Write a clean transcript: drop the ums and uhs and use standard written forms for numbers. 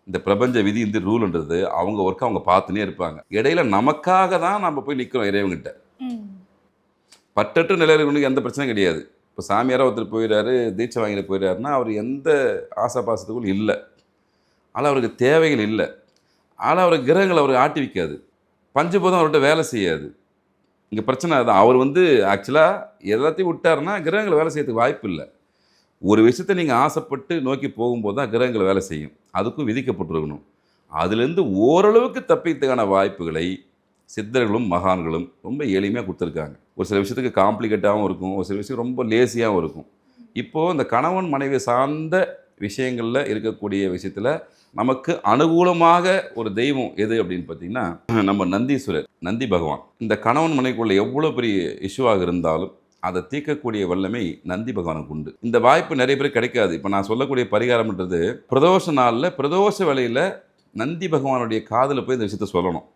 இந்த பிரபஞ்ச விதி இந்த ரூல்ன்றது அவங்க ஒர்க்கை அவங்க பார்த்துனே இருப்பாங்க. இடையில நமக்காக தான் நம்ம போய் நிற்கிறோம் இறைவன்கிட்ட. ம். பற்றற்ற நிலையில் இருக்கவனுக்கு எந்த பிரச்சனையும் கிடையாது. இப்போ சாமியாரா ஒருத்தர் போயிடுறாரு, தீட்சை வாங்கிட்டு போயிடுறாருன்னா அவர் எந்த ஆசாபாசத்துக்குள் இல்லை. ஆனால் அவருக்கு தேவைகள் இல்லை. ஆனால் அவருக்கு கிரகங்கள் அவருக்கு ஆட்டி வைக்காது. பஞ்சபூதம் அவர்கிட்ட வேலை செய்யாது. இங்கே பிரச்சனை அதுதான். அவர் ஆக்சுவலாக எல்லாத்தையும் விட்டாருன்னா கிரகங்கள் வேலை செய்யறதுக்கு வாய்ப்பு இல்லை. ஒரு விஷயத்தை நீங்கள் ஆசைப்பட்டு நோக்கி போகும்போது தான் கிரகங்கள் வேலை செய்யும். அதுக்கும் விதிக்கப்பட்டிருக்கணும். அதுலேருந்து ஓரளவுக்கு தப்பிக்கிறதுக்கான வாய்ப்புகளை சித்தர்களும் மகான்களும் ரொம்ப எளிமையாக கொடுத்துருக்காங்க. ஒரு சில விஷயத்துக்கு காம்ப்ளிகேட்டாகவும் இருக்கும், ஒரு சில விஷயம் ரொம்ப லேசியாகவும் இருக்கும். இப்போது இந்த கணவன் மனைவி சார்ந்த விஷயங்களில் இருக்கக்கூடிய விஷயத்தில் நமக்கு அனுகூலமாக ஒரு தெய்வம் எது அப்படின்னு பார்த்தீங்கன்னா, நம்ம நந்தீஸ்வரர், நந்தி பகவான். இந்த கணவன் மனைவிக்குள்ள எவ்வளோ பெரிய இஷ்யூவாக இருந்தாலும் அதை தீர்க்கக்கூடிய வல்லமை நந்தி பகவானுக்கு உண்டு. இந்த வாய்ப்பு நிறைய பேர் கிடைக்காது. இப்போ நான் சொல்லக்கூடிய பரிகாரம்ன்றது பிரதோஷ நாளில் பிரதோஷ வேளையில் நந்தி பகவானுடைய காதில் போய் இந்த விஷயத்த சொல்லணும்.